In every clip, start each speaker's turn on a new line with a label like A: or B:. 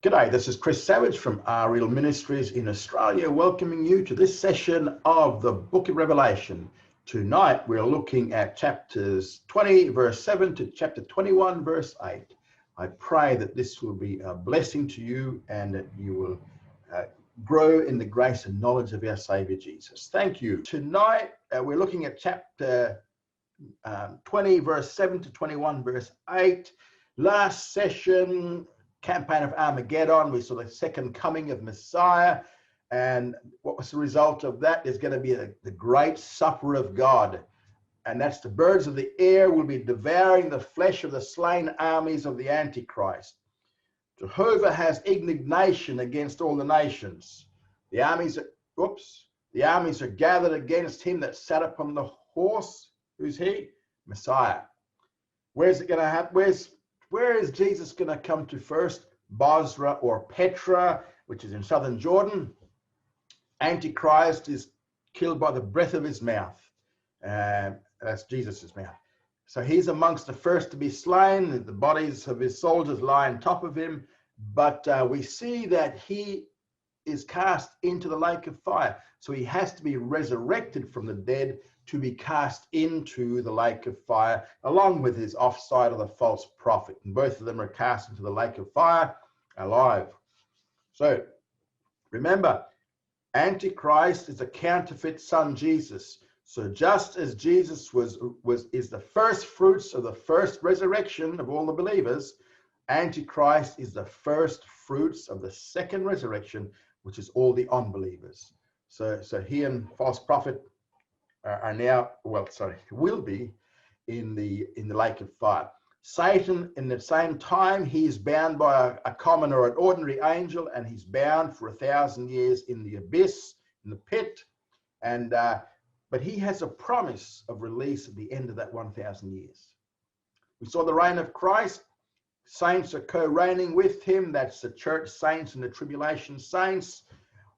A: G'day, this is Chris Savage from Our Real Ministries in Australia, welcoming you to this session of the Book of Revelation. Tonight we're looking at chapters 20 verse 7 to chapter 21 verse 8. I pray that this will be a blessing to you and that you will grow in the grace and knowledge of our Saviour Jesus. Thank you. Tonight we're looking at chapter 20 verse 7 to 21 verse 8. Last session, campaign of Armageddon, we saw the second coming of Messiah, and what was the result of that? There's going to be the great supper of God, and that's the birds of the air will be devouring the flesh of the slain armies of the Antichrist. Jehovah has indignation against all the nations. The armies are gathered against him that sat upon the horse. Who's he? Messiah. Where's it going to happen? Where is Jesus going to come to first? Bozrah or Petra, which is in southern Jordan. Antichrist is killed by the breath of his mouth. That's Jesus's mouth. So he's amongst the first to be slain. The bodies of his soldiers lie on top of him. But we see that he is cast into the lake of fire. So he has to be resurrected from the dead to be cast into the lake of fire, along with his offside of the false prophet. And both of them are cast into the lake of fire alive. So remember, Antichrist is a counterfeit son Jesus. So just as Jesus is the first fruits of the first resurrection of all the believers, Antichrist is the first fruits of the second resurrection, which is all the unbelievers. So he and false prophet are now, will be in the lake of fire. Satan, in the same time, he is bound by a common or an ordinary angel, and he's bound for 1,000 years in the abyss, in the pit. And but he has a promise of release at the end of that 1,000 years. We saw the reign of Christ. Saints are co-reigning with him. That's the church saints and the tribulation saints.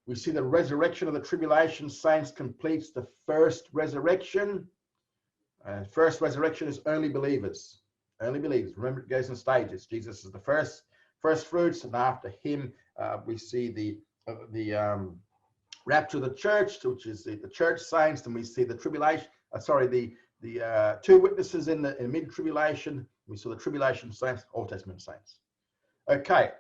A: We see the resurrection of the tribulation saints completes the first resurrection. First resurrection is early believers. Early believers. Remember, it goes in stages. Jesus is the first fruits, and after him, we see the rapture of the church, which is the church saints. Then we see the tribulation. The two witnesses in the mid-tribulation. We saw the tribulation saints, Old Testament saints. Okay.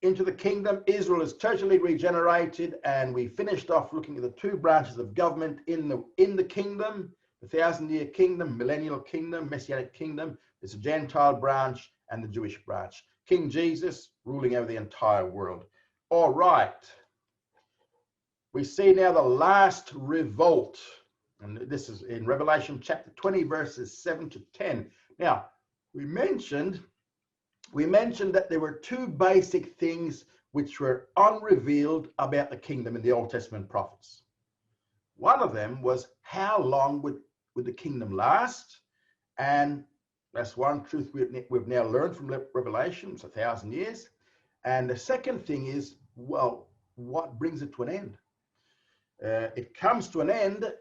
A: Into the kingdom, Israel is totally regenerated, and we finished off looking at the two branches of government in the kingdom, the 1,000-year kingdom, millennial kingdom, Messianic Kingdom. There's a Gentile branch and the Jewish branch. King Jesus ruling over the entire world. All right. We see now the last revolt, and this is in Revelation chapter 20, verses 7 to 10. Now, we mentioned that there were two basic things which were unrevealed about the kingdom in the Old Testament prophets. One of them was how long would the kingdom last? And that's one truth we've now learned from Revelation. It's 1,000 years. And the second thing is, well, what brings it to an end? It comes to an end,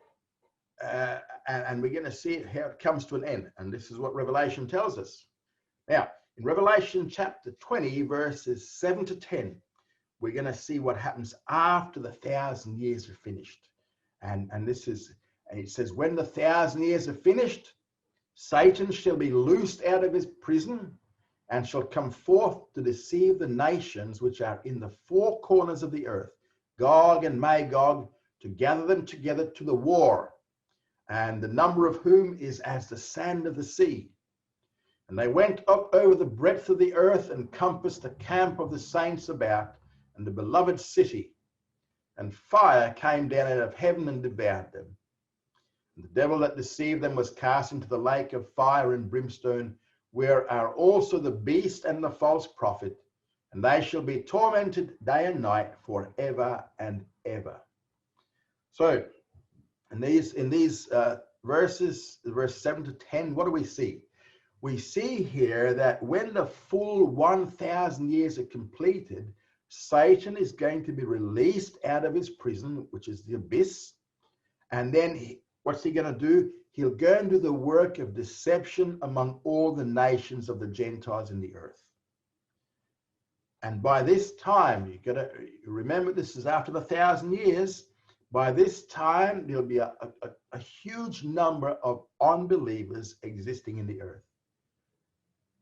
A: and we're going to see how it comes to an end. And this is what Revelation tells us. Now, in Revelation chapter 20, verses 7 to 10, we're going to see what happens after the 1,000 years are finished. And it says, when the 1,000 years are finished, Satan shall be loosed out of his prison and shall come forth to deceive the nations which are in the four corners of the earth, Gog and Magog, to gather them together to the war, and the number of whom is as the sand of the sea. And they went up over the breadth of the earth and compassed the camp of the saints about, and the beloved city. And fire came down out of heaven and devoured them. And the devil that deceived them was cast into the lake of fire and brimstone, where are also the beast and the false prophet, and they shall be tormented day and night forever and ever. So, in these verses, verse 7 to 10, what do we see? We see here that when the full 1,000 years are completed, Satan is going to be released out of his prison, which is the abyss. And then what's he going to do? He'll go and do the work of deception among all the nations of the Gentiles in the earth. And by this time, you got to remember, this is after the 1,000 years. By this time, there'll be a huge number of unbelievers existing in the earth.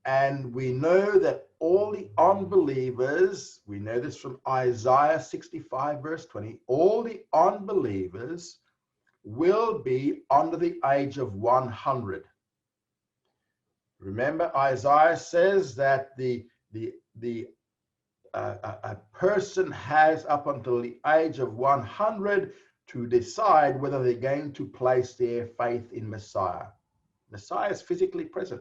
A: And we know that all the unbelievers, we know this from Isaiah 65, verse 20, all the unbelievers will be under the age of 100. Remember, Isaiah says that a person has up until the age of 100 to decide whether they're going to place their faith in Messiah. Messiah is physically present.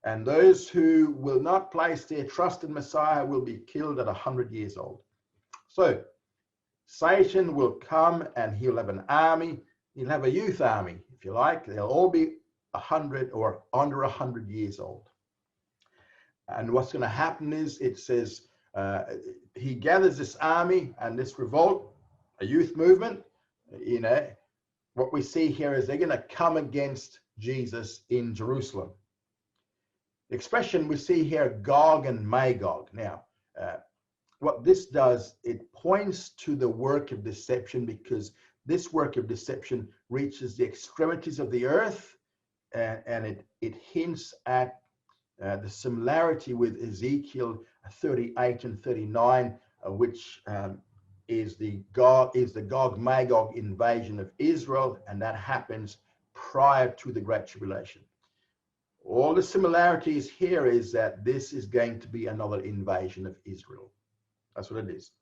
A: And those who will not place their trust in Messiah will be killed at 100 years old. So Satan will come and he'll have an army. He'll have a youth army, if you like. They'll all be 100 or under 100 years old. And what's going to happen is, it says, he gathers this army and this revolt, a youth movement. You know, what we see here is they're going to come against Jesus in Jerusalem. The expression we see here, Gog and Magog. Now, what this does, it points to the work of deception, because this work of deception reaches the extremities of the earth, and it hints at the similarity with Ezekiel 38 and 39, which is the Gog-Magog invasion of Israel, and that happens prior to the Great Tribulation. All the similarities here is that this is going to be another invasion of Israel. That's what it is.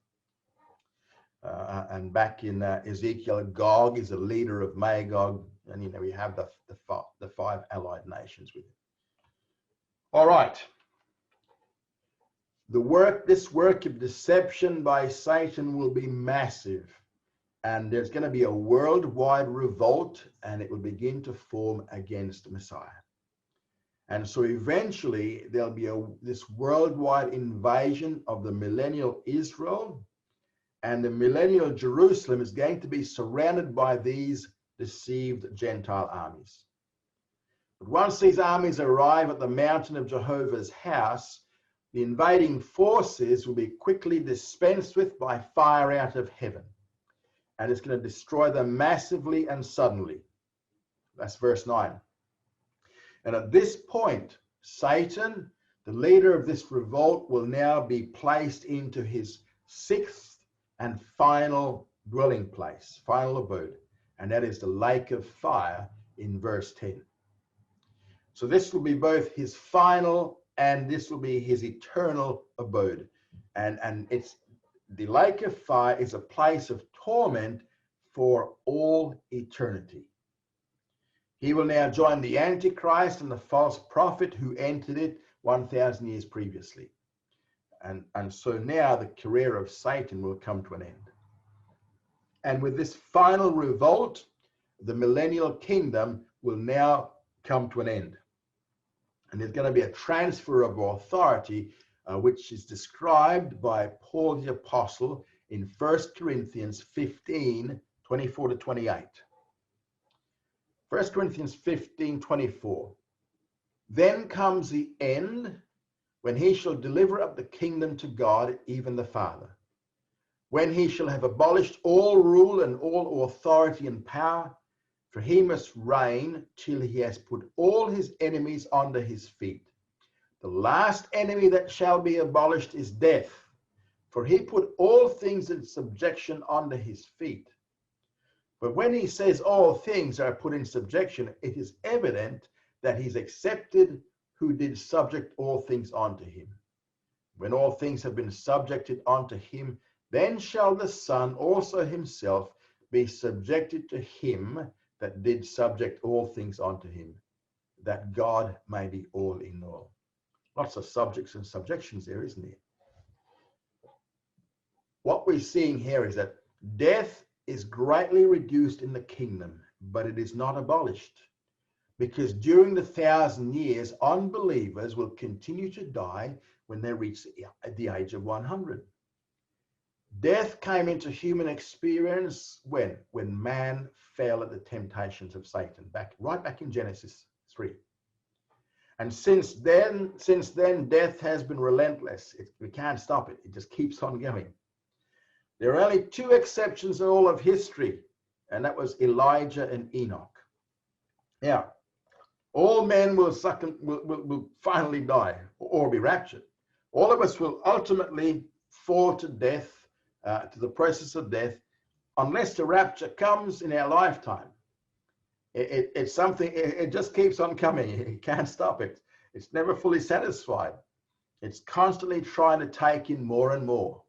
A: And back in Ezekiel, Gog is a leader of Magog, and you know, we have the five allied nations with it. All right. This work of deception by Satan will be massive, and there's going to be a worldwide revolt, and it will begin to form against Messiah. And so eventually there'll be this worldwide invasion of the millennial Israel, and the millennial Jerusalem is going to be surrounded by these deceived Gentile armies. But once these armies arrive at the mountain of Jehovah's house, the invading forces will be quickly dispensed with by fire out of heaven. And it's going to destroy them massively and suddenly. That's verse 9. And at this point, Satan, the leader of this revolt, will now be placed into his sixth and final dwelling place, final abode. And that is the lake of fire in verse 10. So this will be both his final and this will be his eternal abode. And it's the lake of fire is a place of torment for all eternity. He will now join the Antichrist and the false prophet who entered it 1,000 years previously. And so now the career of Satan will come to an end. And with this final revolt, the millennial kingdom will now come to an end. And there's going to be a transfer of authority, which is described by Paul the Apostle in 1 Corinthians 15, 24 to 28. 1 Corinthians 15, 24. Then comes the end, when he shall deliver up the kingdom to God, even the Father. When he shall have abolished all rule and all authority and power, for he must reign till he has put all his enemies under his feet. The last enemy that shall be abolished is death, for he put all things in subjection under his feet. But when he says all things are put in subjection, it is evident that he's accepted who did subject all things unto him. When all things have been subjected unto him, then shall the Son also himself be subjected to him that did subject all things unto him, that God may be all in all. Lots of subjects and subjections there, isn't there? What we're seeing here is that death is greatly reduced in the kingdom, but it is not abolished, because during the 1,000 years, unbelievers will continue to die when they reach the age of 100. Death came into human experience when man fell at the temptations of Satan, right back in Genesis 3. And since then, death has been relentless. We can't stop it. It just keeps on going. There are only two exceptions in all of history, and that was Elijah and Enoch. Now, all men will finally die or be raptured. All of us will ultimately fall to death, to the process of death, unless the rapture comes in our lifetime. It's something, it just keeps on coming. You can't stop it. It's never fully satisfied. It's constantly trying to take in more and more.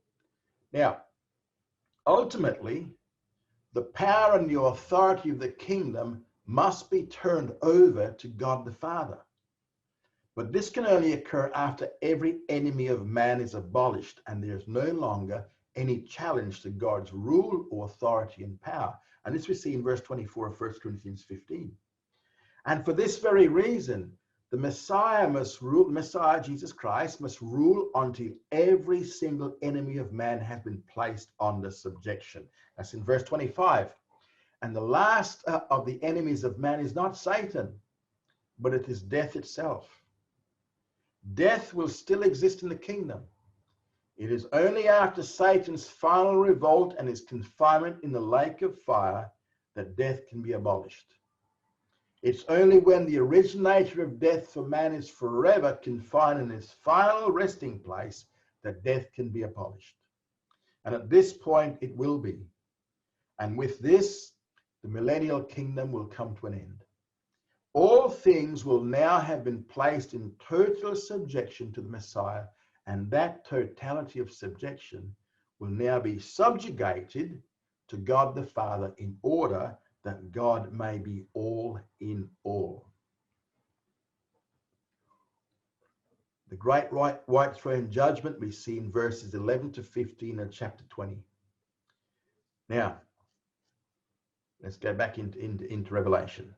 A: Now, ultimately, the power and the authority of the kingdom must be turned over to God the Father. But this can only occur after every enemy of man is abolished and there's no longer any challenge to God's rule or authority and power. And this we see in verse 24 of 1 Corinthians 15. And for this very reason, the Messiah must rule, Messiah Jesus Christ must rule until every single enemy of man has been placed under subjection. That's in verse 25. And the last of the enemies of man is not Satan, but it is death itself. Death will still exist in the kingdom. It is only after Satan's final revolt and his confinement in the lake of fire that death can be abolished. It's only when the originator of death for man is forever confined in his final resting place that death can be abolished. And at this point, it will be. And with this, the millennial kingdom will come to an end. All things will now have been placed in total subjection to the Messiah, and that totality of subjection will now be subjugated to God the Father in order that God may be all in all. The Great White Throne Judgement we see in verses 11 to 15 of chapter 20. Now, let's go back into Revelation.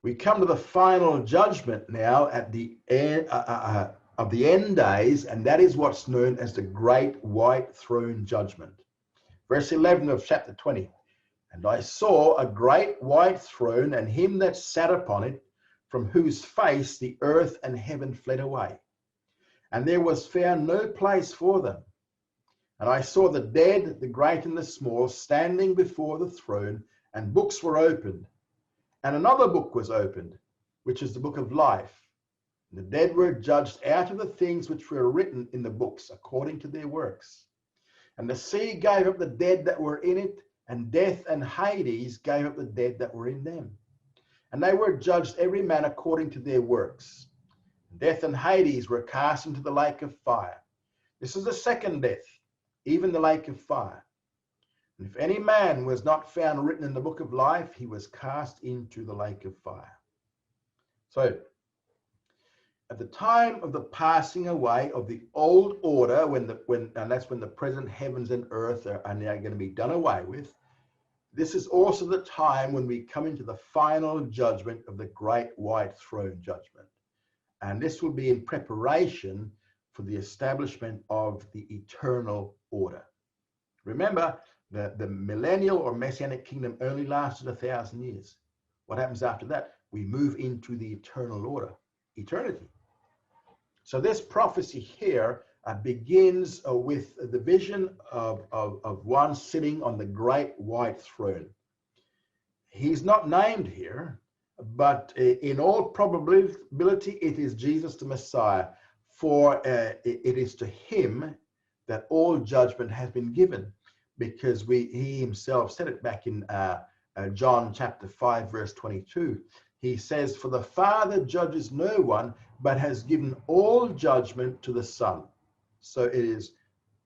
A: We come to the final judgment now at the end of the end days, and that is what's known as the Great White Throne Judgment. Verse 11 of chapter 20. And I saw a great white throne, and him that sat upon it, from whose face the earth and heaven fled away. And there was found no place for them. And I saw the dead, the great and the small, standing before the throne, and books were opened. And another book was opened, which is the book of life. And the dead were judged out of the things which were written in the books, according to their works. And the sea gave up the dead that were in it, and death and Hades gave up the dead that were in them. And they were judged every man according to their works. Death and Hades were cast into the lake of fire. This is the second death, even the lake of fire. And if any man was not found written in the book of life, he was cast into the lake of fire. So, at the time of the passing away of the old order, and that's when the present heavens and earth are now going to be done away with, this is also the time when we come into the final judgment of the Great White Throne Judgment. And this will be in preparation for the establishment of the eternal order. Remember, the millennial or Messianic Kingdom only lasted 1,000 years. What happens after that? We move into the eternal order, eternity. So this prophecy here begins with the vision of one sitting on the great white throne. He's not named here, but in all probability, it is Jesus the Messiah, for it is to him that all judgment has been given, because he himself said it back in John chapter 5, verse 22. He says, for the Father judges no one, but has given all judgment to the Son. So it is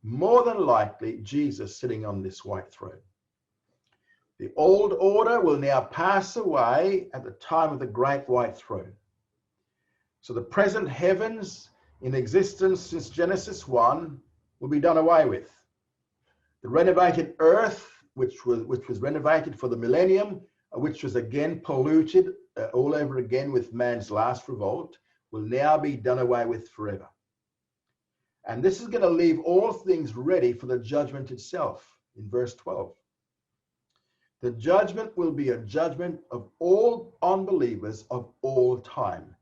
A: more than likely Jesus sitting on this white throne. The old order will now pass away at the time of the great white throne. So the present heavens in existence since Genesis 1 will be done away with. The renovated earth, which was renovated for the millennium, which was again polluted all over again with man's last revolt, will now be done away with forever. And this is going to leave all things ready for the judgment itself in verse 12. The judgment will be a judgment of all unbelievers of all time.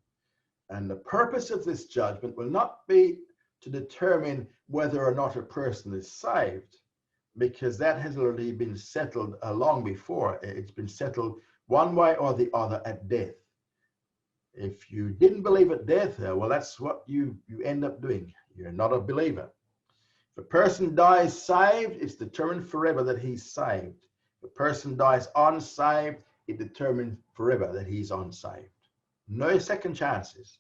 A: And the purpose of this judgment will not be to determine whether or not a person is saved, because that has already been settled long before. It's been settled one way or the other at death. If you didn't believe at death, well, that's what you end up doing. You're not a believer. If a person dies saved, it's determined forever that he's saved. If a person dies unsaved, it determines forever that he's unsaved. No second chances.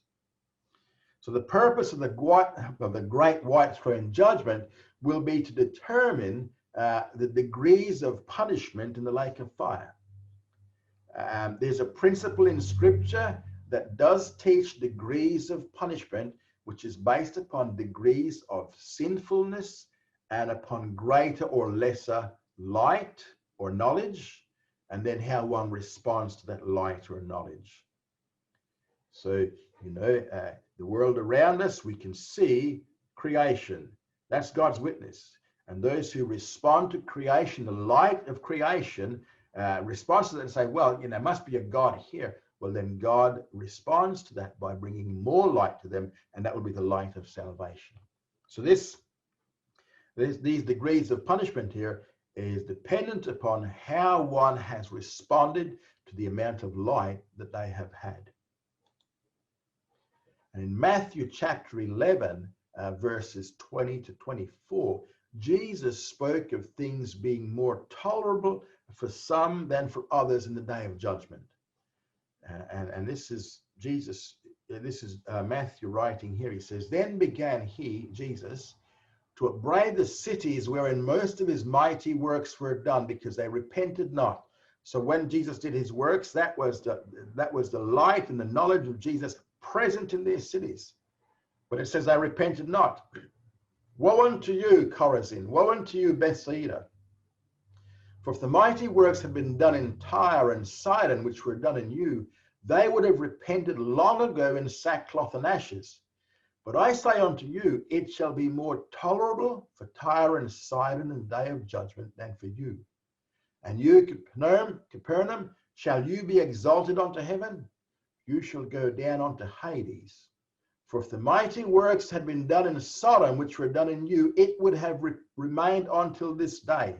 A: So the purpose of the Great White Throne Judgment will be to determine the degrees of punishment in the lake of fire. There's a principle in Scripture that does teach degrees of punishment, which is based upon degrees of sinfulness and upon greater or lesser light or knowledge, and then how one responds to that light or knowledge. So, the world around us, we can see creation. That's God's witness. And those who respond to creation, the light of creation, responds to that and say, well, there must be a God here. Well, then God responds to that by bringing more light to them, and that will be the light of salvation. So these degrees of punishment here is dependent upon how one has responded to the amount of light that they have had. And in Matthew chapter 11, verses 20 to 24, Jesus spoke of things being more tolerable for some than for others in the day of judgment. And this is Jesus, this is Matthew writing here. He says, then began he, Jesus, to upbraid the cities wherein most of his mighty works were done, because they repented not. So when Jesus did his works, that was the light and the knowledge of Jesus present in their cities. But it says they repented not. Woe unto you, Chorazin! Woe unto you, Bethsaida! For if the mighty works had been done in Tyre and Sidon, which were done in you, they would have repented long ago in sackcloth and ashes. But I say unto you, it shall be more tolerable for Tyre and Sidon in the day of judgment than for you. And you, Capernaum, shall you be exalted unto heaven? You shall go down unto Hades. For if the mighty works had been done in Sodom, which were done in you, it would have remained until this day.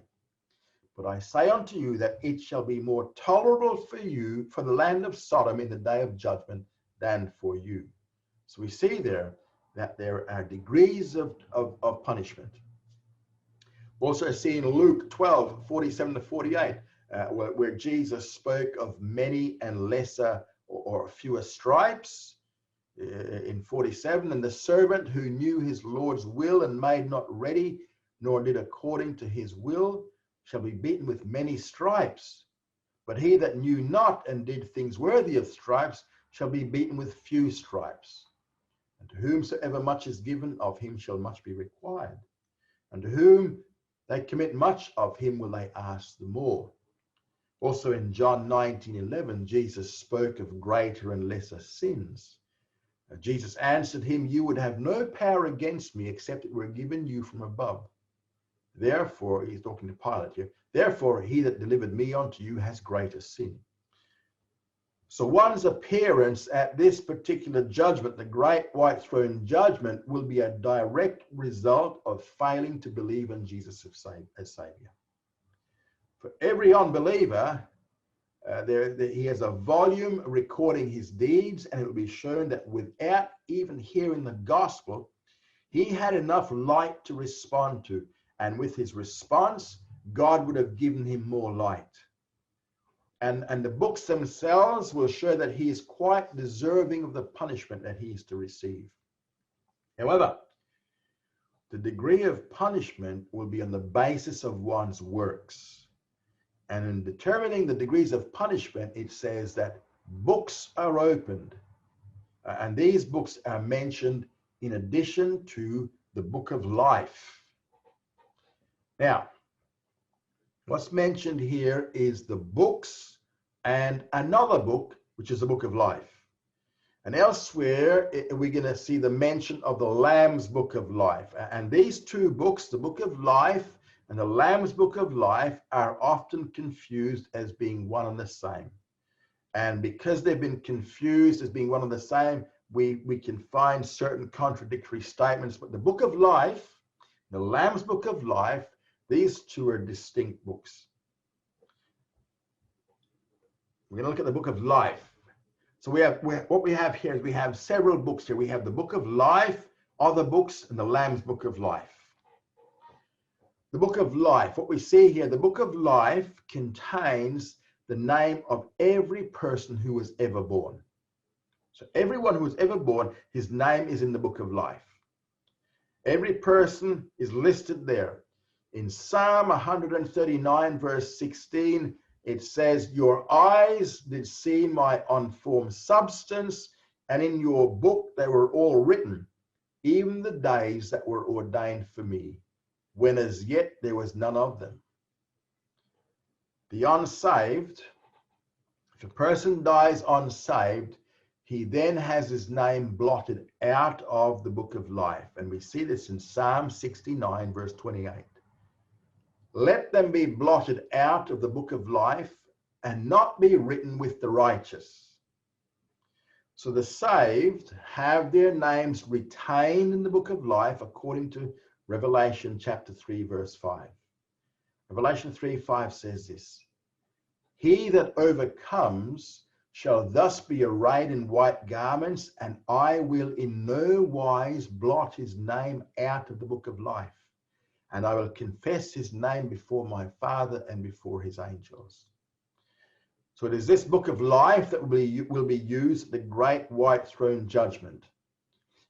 A: But I say unto you that it shall be more tolerable for you, for the land of Sodom in the day of judgment, than for you. So we see there that there are degrees of punishment. We also see in Luke 12, 47 to 48, where Jesus spoke of many and lesser or fewer stripes. In 47, and the servant who knew his Lord's will and made not ready, nor did according to his will, shall be beaten with many stripes. But he that knew not and did things worthy of stripes shall be beaten with few stripes. And to whomsoever much is given, of him shall much be required. And to whom they commit much, of him will they ask the more. Also in John 19:11, Jesus spoke of greater and lesser sins. Jesus answered him, you would have no power against me except it were given you from above. Therefore, he's talking to Pilate here, therefore he that delivered me unto you has greater sin. So one's appearance at this particular judgment, the Great White Throne Judgment, will be a direct result of failing to believe in Jesus as Savior. For every unbeliever, he has a volume recording his deeds, and it will be shown that without even hearing the gospel, he had enough light to respond to. And with his response, God would have given him more light. And the books themselves will show that he is quite deserving of the punishment that he is to receive. However, the degree of punishment will be on the basis of one's works. And in determining the degrees of punishment, it says that books are opened. And these books are mentioned in addition to the book of life. Now, what's mentioned here is the books and another book, which is the book of life. And elsewhere, we're going to see the mention of the Lamb's book of life. And these two books, the book of life and the Lamb's book of life, are often confused as being one and the same. And because they've been confused as being one and the same, we can find certain contradictory statements, but the book of life, the Lamb's book of life, these two are distinct books. We're going to look at the book of life. So what we have here is we have several books here. We have the book of life, other books, and the Lamb's book of life. The book of life, what we see here, the book of life contains the name of every person who was ever born. So everyone who was ever born, his name is in the book of life. Every person is listed there. In Psalm 139, verse 16, it says, "Your eyes did see my unformed substance, and in your book they were all written, even the days that were ordained for me, when as yet there was none of them." The unsaved, if a person dies unsaved, he then has his name blotted out of the book of life. And we see this in Psalm 69, verse 28. "Let them be blotted out of the book of life and not be written with the righteous." So the saved have their names retained in the book of life according to Revelation chapter 3, verse 5. Revelation 3:5 says this, "He that overcomes shall thus be arrayed in white garments, and I will in no wise blot his name out of the book of life. And I will confess his name before my Father and before his angels." So it is this book of life that will be used at the Great White Throne Judgement.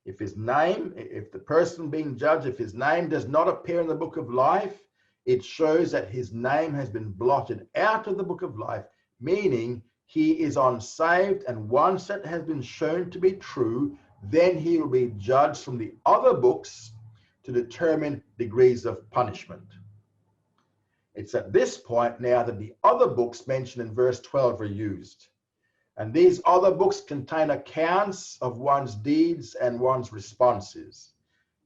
A: If the person being judged, if his name does not appear in the book of life, it shows that his name has been blotted out of the book of life, meaning he is unsaved, and once that has been shown to be true, then he will be judged from the other books to determine degrees of punishment. It's at this point now that the other books mentioned in verse 12 are used. And these other books contain accounts of one's deeds and one's responses.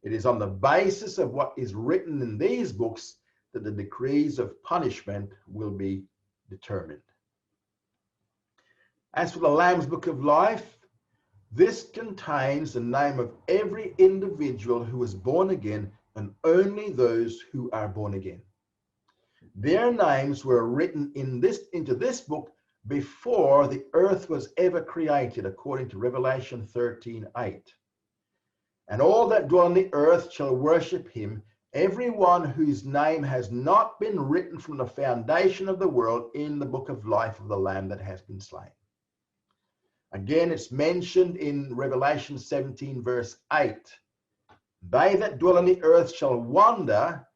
A: It is on the basis of what is written in these books that the degrees of punishment will be determined. As for the Lamb's book of life, this contains the name of every individual who was born again, and only those who are born again. Their names were written into this book before the earth was ever created, according to Revelation 13:8. "And all that dwell on the earth shall worship him, everyone whose name has not been written from the foundation of the world in the book of life of the Lamb that has been slain." Again, it's mentioned in Revelation 17, verse 8. "They that dwell on the earth shall wonder,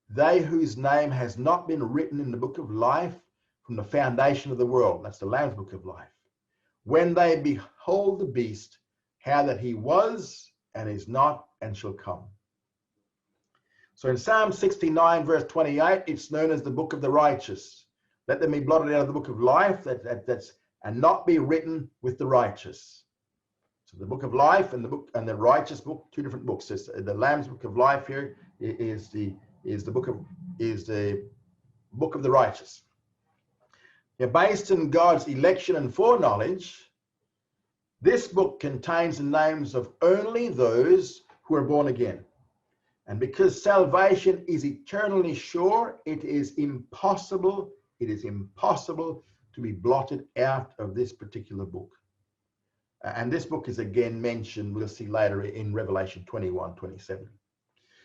A: they whose name has not been written in the book of life from the foundation of the world." That's the Lamb's book of life. "When they behold the beast, how that he was and is not and shall come." So in Psalm 69, verse 28, it's known as the book of the righteous. "Let them be blotted out of the book of life, and not be written with the righteous." So the book of life and the righteous book, two different books. The Lamb's book of life here is the book of the righteous. Now, based on God's election and foreknowledge, this book contains the names of only those who are born again. And because salvation is eternally sure, it is impossible to be blotted out of this particular book. And this book is again mentioned, we'll see later, in Revelation 21:27.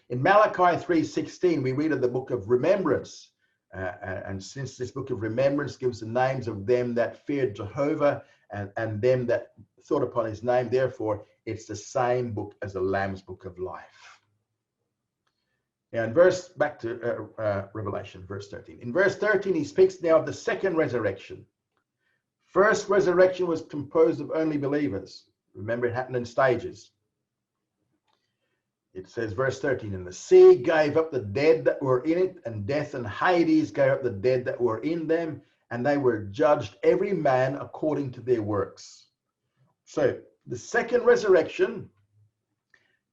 A: In Malachi 3:16, we read of the book of remembrance. And since this book of remembrance gives the names of them that feared Jehovah and them that thought upon his name, therefore, it's the same book as the Lamb's book of life. Now, back to Revelation, verse 13. In verse 13, he speaks now of the second resurrection. First resurrection was composed of only believers. Remember, it happened in stages. It says, verse 13, "And the sea gave up the dead that were in it, and death and Hades gave up the dead that were in them, and they were judged every man according to their works." So the second resurrection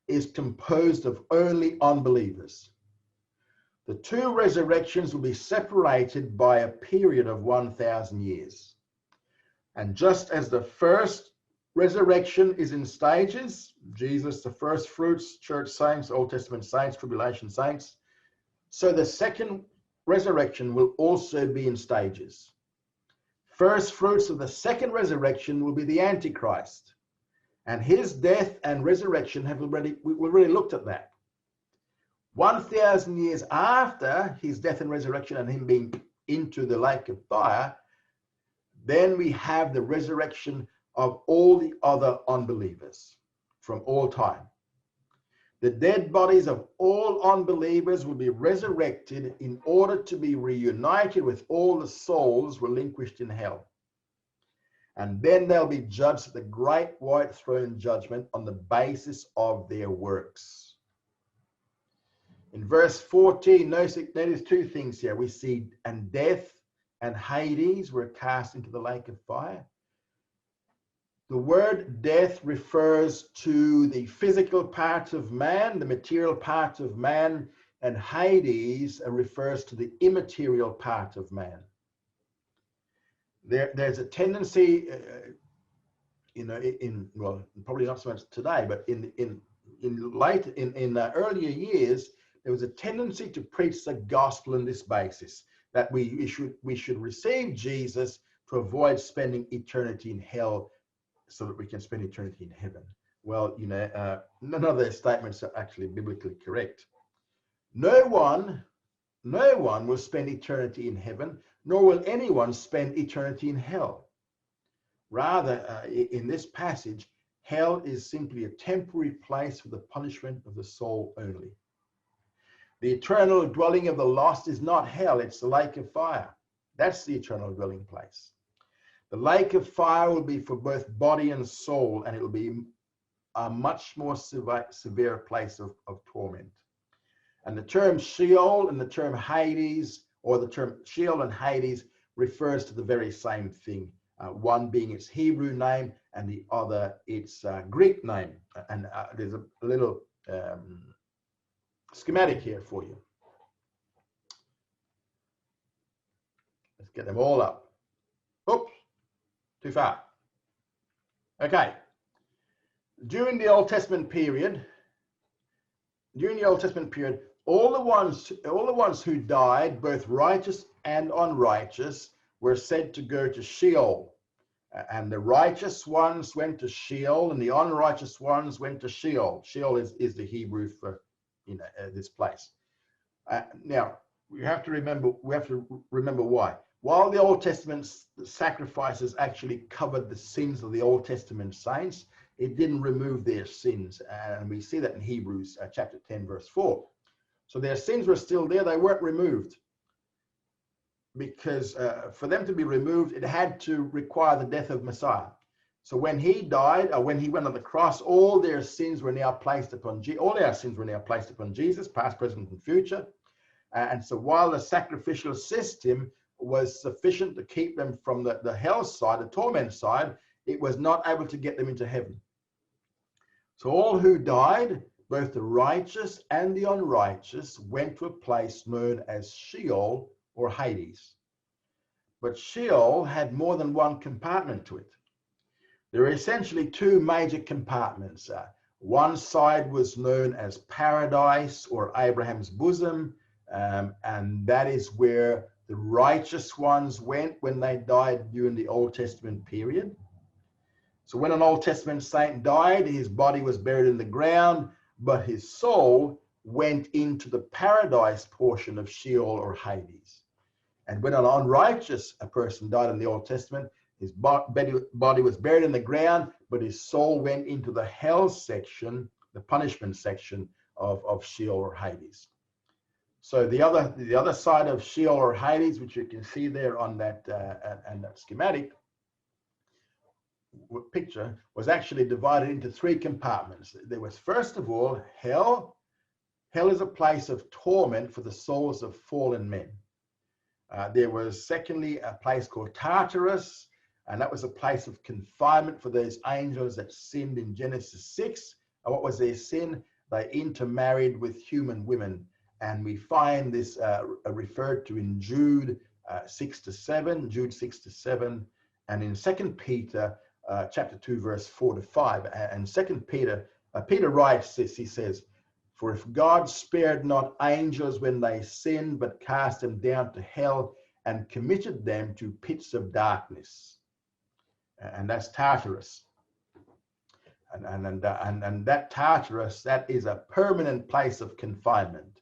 A: is composed of only unbelievers. The two resurrections will be separated by a period of 1,000 years. And just as the first Resurrection is in stages. Jesus, the first fruits, church saints, Old Testament saints, tribulation saints. So the second resurrection will also be in stages. First fruits of the second resurrection will be the Antichrist. And his death and resurrection we've already looked at that. 1,000 years after his death and resurrection and him being into the lake of fire, then we have the resurrection of all the other unbelievers from all time. The dead bodies of all unbelievers will be resurrected in order to be reunited with all the souls relinquished in hell. And then they'll be judged at the Great White Throne Judgement on the basis of their works. In verse 14, notice two things here. We see, and death and Hades were cast into the lake of fire. The word death refers to the physical part of man, the material part of man, and Hades refers to the immaterial part of man. There's a tendency, well, probably not so much today, but in earlier years, there was a tendency to preach the gospel on this basis, that we should receive Jesus to avoid spending eternity in hell, so that we can spend eternity in heaven. Well, none of their statements are actually biblically correct. No one will spend eternity in heaven, nor will anyone spend eternity in hell. Rather, in this passage, hell is simply a temporary place for the punishment of the soul only. The eternal dwelling of the lost is not hell, it's the lake of fire. That's the eternal dwelling place. The lake of fire will be for both body and soul, and it will be a much more severe place of torment. And the term Sheol and the term Hades, or the term Sheol and Hades, refers to the very same thing. One being its Hebrew name, and the other its Greek name. And there's a little schematic here for you. Let's get them all up. Oops. Too far. Okay. During the Old Testament period, all the ones who died, both righteous and unrighteous, were said to go to Sheol. And the righteous ones went to Sheol, and the unrighteous ones went to Sheol. Sheol is the Hebrew for this place. Now we have to remember why. While the Old Testament sacrifices actually covered the sins of the Old Testament saints, it didn't remove their sins. And we see that in Hebrews chapter 10, verse 4. So their sins were still there. They weren't removed. Because for them to be removed, it had to require the death of Messiah. So when he died, or when he went on the cross, all their sins were now placed upon Jesus, past, present, and future. And so while the sacrificial system was sufficient to keep them from the hell side, the torment side, it was not able to get them into heaven. So all who died, both the righteous and the unrighteous, went to a place known as Sheol or Hades. But Sheol had more than one compartment to it. There are essentially two major compartments. One side was known as paradise or Abraham's bosom, and that is where the righteous ones went when they died during the Old Testament period. So when an Old Testament saint died, his body was buried in the ground, but his soul went into the paradise portion of Sheol or Hades. And when an unrighteous person died in the Old Testament, his body was buried in the ground, but his soul went into the hell section, the punishment section of Sheol or Hades. So the other side of Sheol or Hades, which you can see there on that schematic picture, was actually divided into three compartments. There was, first of all, hell. Hell is a place of torment for the souls of fallen men. There was, secondly, a place called Tartarus, and that was a place of confinement for those angels that sinned in Genesis 6. And what was their sin? They intermarried with human women. And we find this referred to in Jude 6 to 7, and in 2 Peter chapter 2, verse 4 to 5. And 2 Peter, Peter writes this, he says, "For if God spared not angels when they sinned, but cast them down to hell and committed them to pits of darkness." And that's Tartarus. And that Tartarus, that is a permanent place of confinement.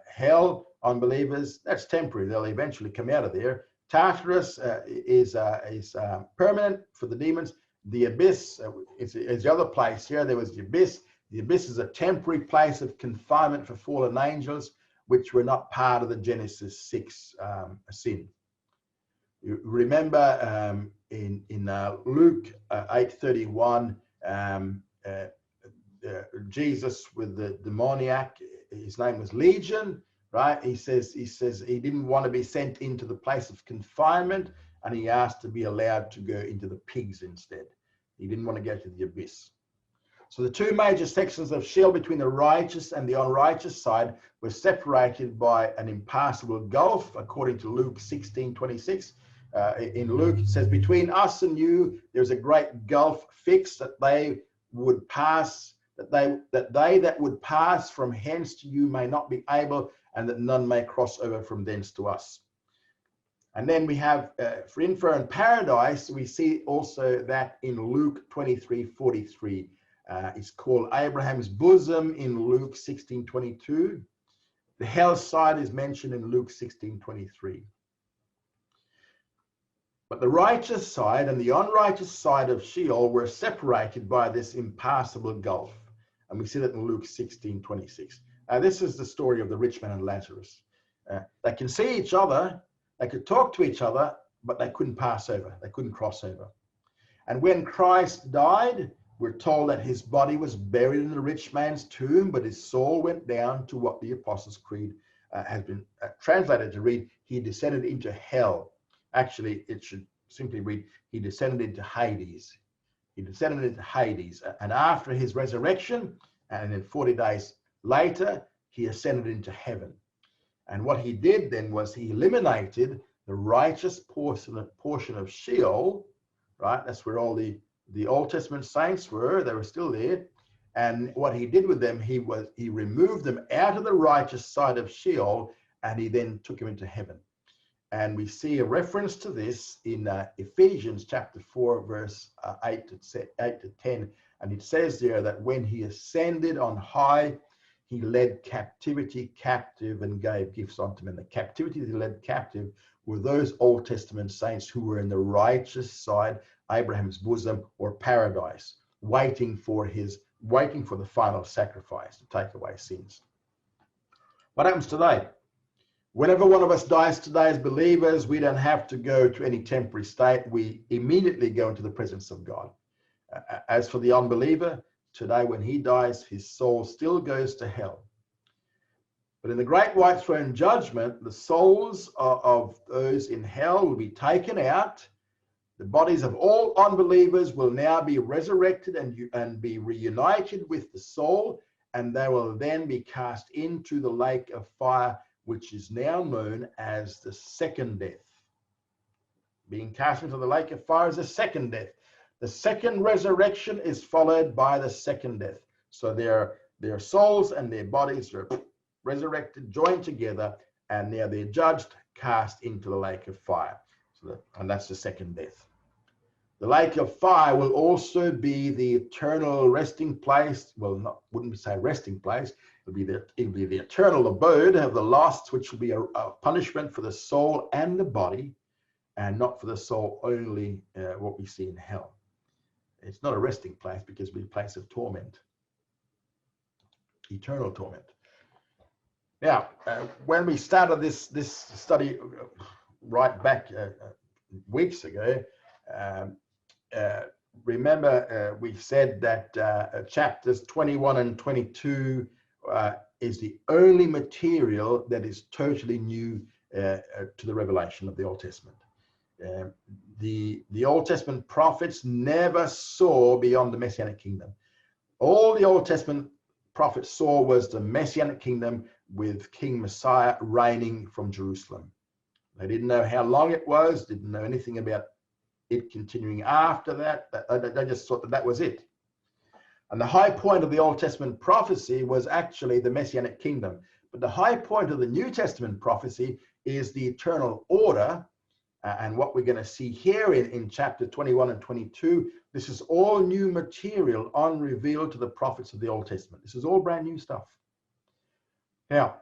A: Hell, unbelievers, that's temporary. They'll eventually come out of there. Tartarus is permanent for the demons. The abyss is the other place here. There was the abyss. The abyss is a temporary place of confinement for fallen angels, which were not part of the Genesis 6 sin. You remember in Luke 8:31, Jesus with the demoniac, his name was Legion, right? He says he didn't want to be sent into the place of confinement, and he asked to be allowed to go into the pigs instead. He didn't want to go to the abyss. So the two major sections of Sheol between the righteous and the unrighteous side were separated by an impassable gulf, according to Luke 16:26. In Luke, it says, "Between us and you, there's a great gulf fixed, that they would pass, that would pass from hence to you may not be able, and that none may cross over from thence to us." And then we have for in paradise, we see also that in Luke 23:43. It's called Abraham's bosom in Luke 16:22. The hell side is mentioned in Luke 16:23. But the righteous side and the unrighteous side of Sheol were separated by this impassable gulf. And we see that in Luke 16:26. This is the story of the rich man and Lazarus. They can see each other, they could talk to each other, but they couldn't pass over, they couldn't cross over. And when Christ died, we're told that his body was buried in the rich man's tomb, but his soul went down to what the Apostles' Creed has been translated to read, he descended into hell. Actually, it should simply read, he descended into Hades. He descended into Hades. And after his resurrection, and then 40 days later, he ascended into heaven. And what he did then was he eliminated the righteous portion of Sheol, right? That's where all the Old Testament saints were. They were still there. And what he did with them, he removed them out of the righteous side of Sheol, and he then took them into heaven. And we see a reference to this in Ephesians chapter 4, verse 8 to 10. And it says there that when he ascended on high, he led captivity captive and gave gifts unto men. The captivity that he led captive were those Old Testament saints who were in the righteous side, Abraham's bosom, or paradise, waiting for the final sacrifice to take away sins. What happens today? Whenever one of us dies today as believers, we don't have to go to any temporary state. We immediately go into the presence of God. As for the unbeliever, today when he dies, his soul still goes to hell. But in the Great White Throne Judgement, the souls of those in hell will be taken out. The bodies of all unbelievers will now be resurrected and be reunited with the soul, and they will then be cast into the lake of fire, which is now known as the second death. Being cast into the lake of fire is the second death. The second resurrection is followed by the second death. So their souls and their bodies are resurrected, joined together, and now they're judged, cast into the lake of fire. And that's the second death. The lake of fire will also be the eternal resting place. Well, wouldn't say resting place. It'll be the eternal abode of the lost, which will be a punishment for the soul and the body, and not for the soul only, what we see in hell. It's not a resting place because it'll be a place of torment, eternal torment. Now, when we started this study right back weeks ago, remember we said that chapters 21 and 22 is the only material that is totally new to the revelation of the Old Testament. The Old Testament prophets never saw beyond the Messianic Kingdom. All the Old Testament prophets saw was the Messianic Kingdom with King Messiah reigning from Jerusalem. They didn't know how long it was, didn't know anything about it continuing after that. They just thought that that was it. And the high point of the Old Testament prophecy was actually the Messianic Kingdom. But the high point of the New Testament prophecy is the eternal order. And what we're going to see here in chapter 21 and 22, this is all new material unrevealed to the prophets of the Old Testament. This is all brand new stuff. Now,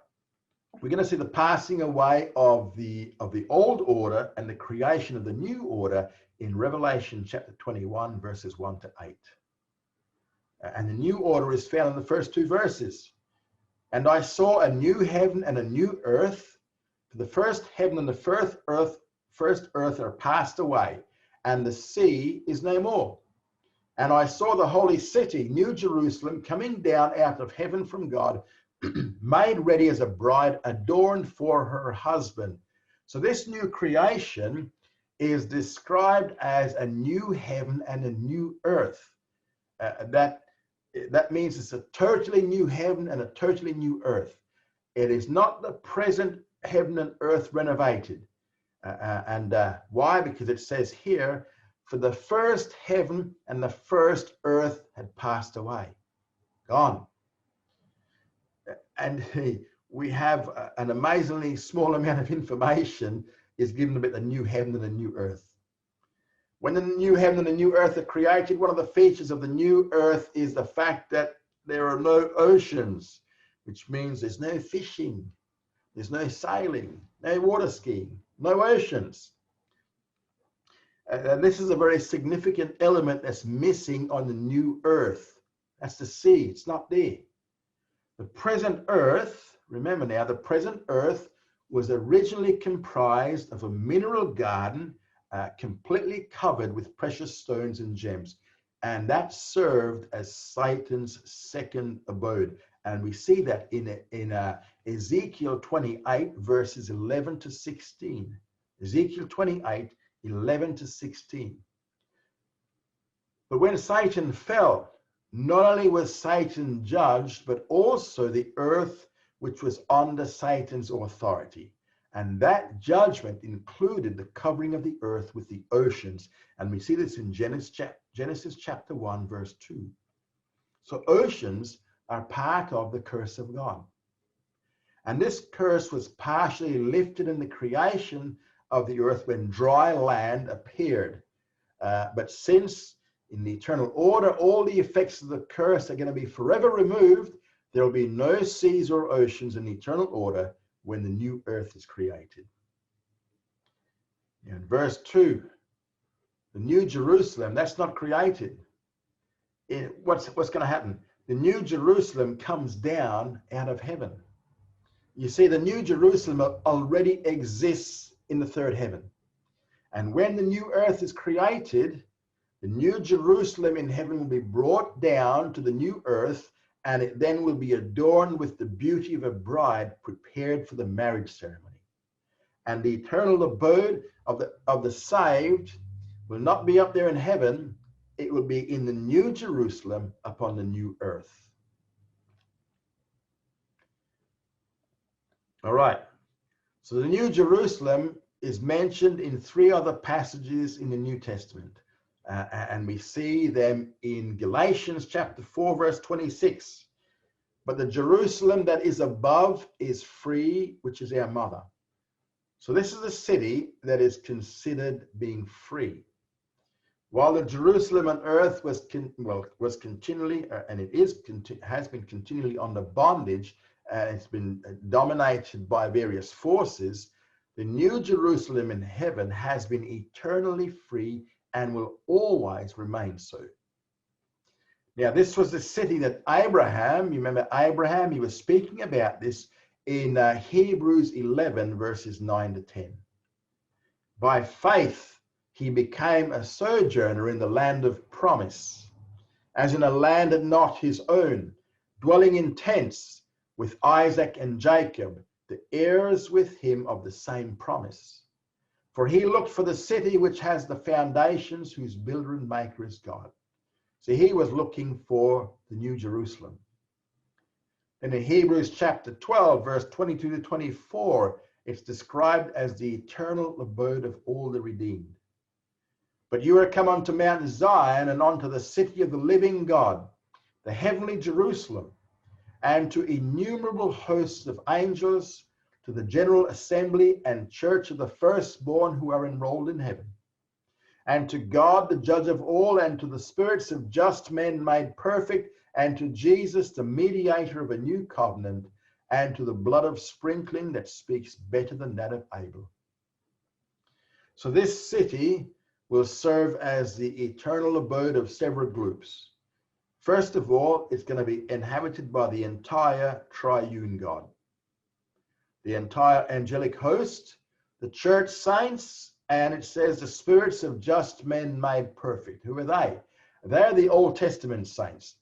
A: we're going to see the passing away of the old order and the creation of the new order in Revelation chapter 21, verses 1 to 8. And the new order is found in the first two verses. And I saw a new heaven and a new earth. For the first heaven and the first earth are passed away, and the sea is no more. And I saw the holy city, New Jerusalem, coming down out of heaven from God, made ready as a bride adorned for her husband. So this new creation is described as a new heaven and a new earth. That means it's a totally new heaven and a totally new earth. It is not the present heaven and earth renovated. Why? Because it says here, for the first heaven and the first earth had passed away, gone. And we have an amazingly small amount of information is given about the new heaven and the new earth. When the new heaven and the new earth are created, one of the features of the new earth is the fact that there are no oceans, which means there's no fishing, there's no sailing, no water skiing, no oceans. And this is a very significant element that's missing on the new earth. That's the sea. It's not there. The present earth, remember now, the present earth was originally comprised of a mineral garden completely covered with precious stones and gems. And that served as Satan's second abode. And we see that in Ezekiel 28, verses 11 to 16. Ezekiel 28, 11 to 16. But when Satan fell, not only was Satan judged, but also the earth, which was under Satan's authority. And that judgment included the covering of the earth with the oceans. And we see this in Genesis chapter 1, verse 2. So oceans are part of the curse of God. And this curse was partially lifted in the creation of the earth when dry land appeared. But since in the eternal order, all the effects of the curse are going to be forever removed, there will be no seas or oceans in the eternal order when the new earth is created. In verse 2, the new Jerusalem, that's not created. What's going to happen? The new Jerusalem comes down out of heaven. You see, the new Jerusalem already exists in the third heaven. And when the new earth is created, the new Jerusalem in heaven will be brought down to the new earth, and it then will be adorned with the beauty of a bride prepared for the marriage ceremony. And the eternal abode of the saved will not be up there in heaven. It will be in the new Jerusalem upon the new earth. All right. So the new Jerusalem is mentioned in 3 other passages in the New Testament. And we see them in Galatians chapter 4, verse 26. But the Jerusalem that is above is free, which is our mother. So this is a city that is considered being free. While the Jerusalem on earth was continually, and has been continually under bondage, it's been dominated by various forces, the new Jerusalem in heaven has been eternally free and will always remain so. Now, this was the city that Abraham, you remember Abraham, he was speaking about this in Hebrews 11, verses 9 to 10. By faith, he became a sojourner in the land of promise, as in a land not his own, dwelling in tents with Isaac and Jacob, the heirs with him of the same promise. For he looked for the city which has the foundations, whose builder and maker is God. So he was looking for the new Jerusalem. And in Hebrews chapter 12, verse 22 to 24, it's described as the eternal abode of all the redeemed. But you are come unto Mount Zion, and unto the city of the living God, the heavenly Jerusalem, and to innumerable hosts of angels, to the general assembly and church of the firstborn who are enrolled in heaven, and to God the judge of all, and to the spirits of just men made perfect, and to Jesus the mediator of a new covenant, and to the blood of sprinkling that speaks better than that of Abel. So this city will serve as the eternal abode of several groups. First of all, it's going to be inhabited by the entire triune God, the entire angelic host, the church saints, and it says the spirits of just men made perfect. Who are they? They're the Old Testament saints.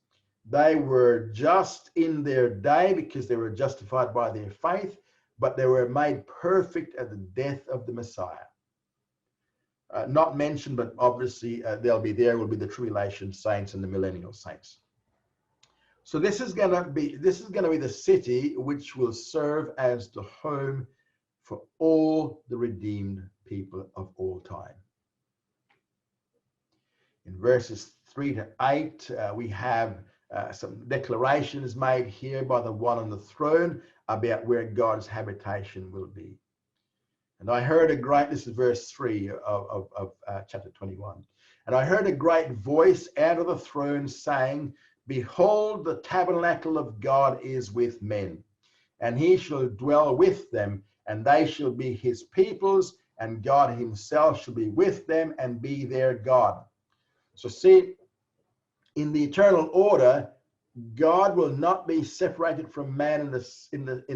A: They were just in their day because they were justified by their faith, but they were made perfect at the death of the Messiah. Not mentioned, but obviously will be the tribulation saints and the millennial saints. So this is going to be the city which will serve as the home for all the redeemed people of all time. In verses 3 to 8, we have some declarations made here by the one on the throne about where God's habitation will be. And I heard this is verse 3 of chapter 21. And I heard a great voice out of the throne saying, Behold, the tabernacle of God is with men, and he shall dwell with them, and they shall be his peoples, and God himself shall be with them and be their God. So see, in the eternal order, God will not be separated from man in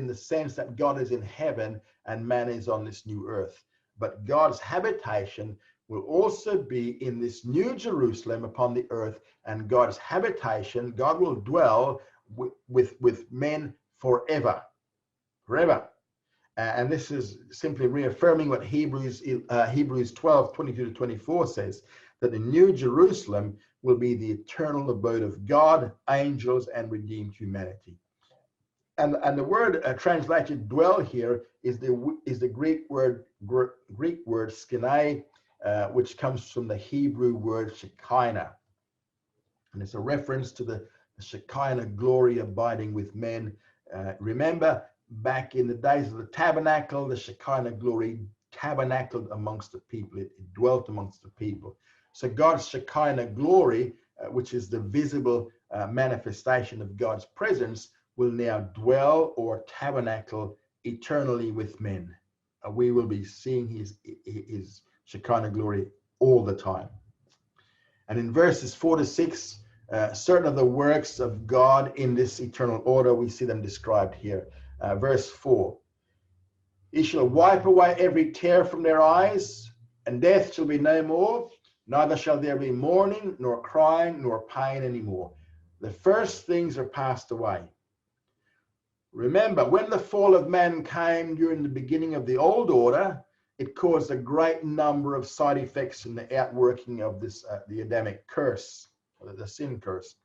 A: the sense that God is in heaven and man is on this new earth. But God's habitation will also be in this new Jerusalem upon the earth, and God's habitation, God will dwell with men forever. And this is simply reaffirming what Hebrews 12, 22 to 24 says, that the new Jerusalem will be the eternal abode of God, angels, and redeemed humanity. And the word translated dwell here is the Greek word skenai, which comes from the Hebrew word Shekinah. And it's a reference to the Shekinah glory abiding with men. Remember, back in the days of the tabernacle, the Shekinah glory tabernacled amongst the people. It dwelt amongst the people. So God's Shekinah glory, which is the visible manifestation of God's presence, will now dwell or tabernacle eternally with men. We will be seeing his Shekinah glory all the time. And in verses 4 to 6, certain of the works of God in this eternal order, we see them described here. Verse 4, He shall wipe away every tear from their eyes, and death shall be no more, neither shall there be mourning, nor crying, nor pain anymore. The first things are passed away. Remember, when the fall of man came during the beginning of the old order, it caused a great number of side effects in the outworking of this the Adamic curse, or the sin curse.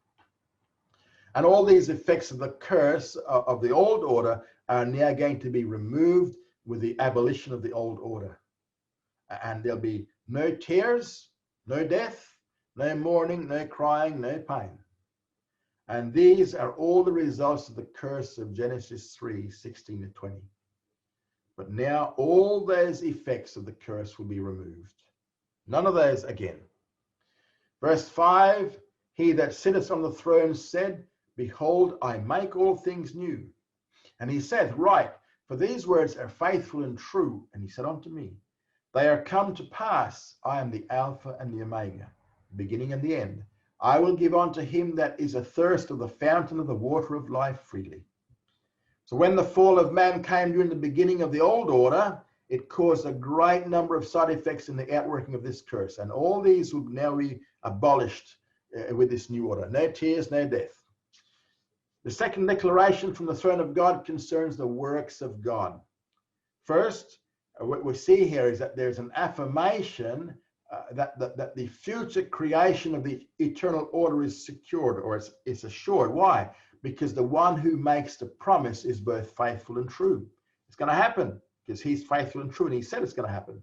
A: And all these effects of the curse of the old order are now going to be removed with the abolition of the old order. And there'll be no tears, no death, no mourning, no crying, no pain. And these are all the results of the curse of Genesis 3, 16 to 20. But now all those effects of the curse will be removed. None of those again. Verse 5, He that sitteth on the throne said, Behold, I make all things new. And he said, Write, for these words are faithful and true. And he said unto me, They are come to pass. I am the Alpha and the Omega, the beginning and the end. I will give unto him that is athirst of the fountain of the water of life freely. So when the fall of man came during the beginning of the old order, it caused a great number of side effects in the outworking of this curse. And all these will now be abolished with this new order. No tears, no death. The second declaration from the throne of God concerns the works of God. First, what we see here is that there's an affirmation that the future creation of the eternal order is secured, or it's assured. Why? Because the one who makes the promise is both faithful and true. It's going to happen because he's faithful and true, and he said it's going to happen.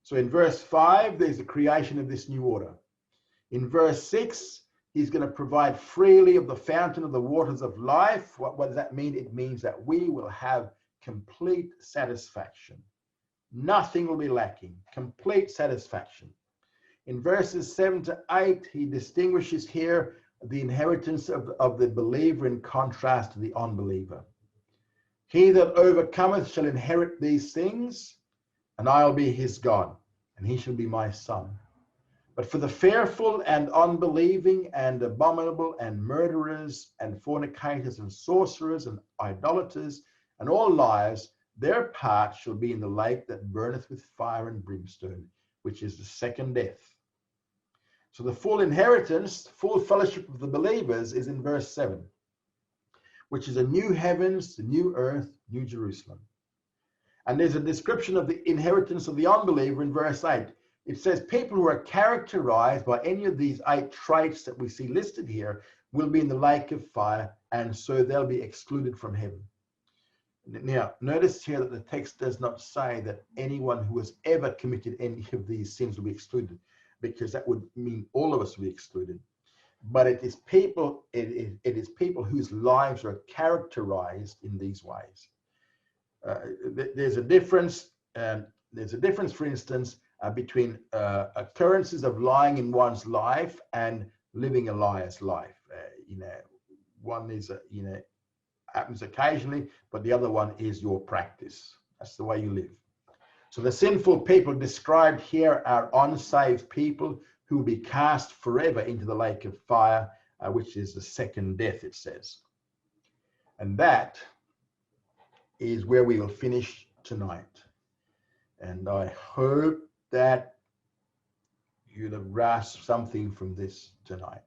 A: So in verse 5, there's the creation of this new order. In verse 6, he's going to provide freely of the fountain of the waters of life. What does that mean? It means that we will have complete satisfaction. Nothing will be lacking. Complete satisfaction. In verses 7 to 8, he distinguishes here the inheritance of the believer in contrast to the unbeliever. He that overcometh shall inherit these things, and I'll be his God, and he shall be my son. But for the fearful and unbelieving and abominable and murderers and fornicators and sorcerers and idolaters and all liars, their part shall be in the lake that burneth with fire and brimstone, which is the second death. So the full inheritance, full fellowship of the believers is in verse 7, which is a new heavens, the new earth, new Jerusalem. And there's a description of the inheritance of the unbeliever in verse 8. It says people who are characterized by any of these 8 traits that we see listed here will be in the lake of fire, and so they'll be excluded from heaven. Now, notice here that the text does not say that anyone who has ever committed any of these sins will be excluded, because that would mean all of us will be excluded. But it is people, it is people whose lives are characterized in these ways. There's a difference. For instance, between occurrences of lying in one's life and living a liar's life. One is happens occasionally, but the other one is your practice. That's the way you live. So the sinful people described here are unsaved people who will be cast forever into the lake of fire, which is the second death, it says. And that is where we will finish tonight. And I hope that you'll have grasped something from this tonight.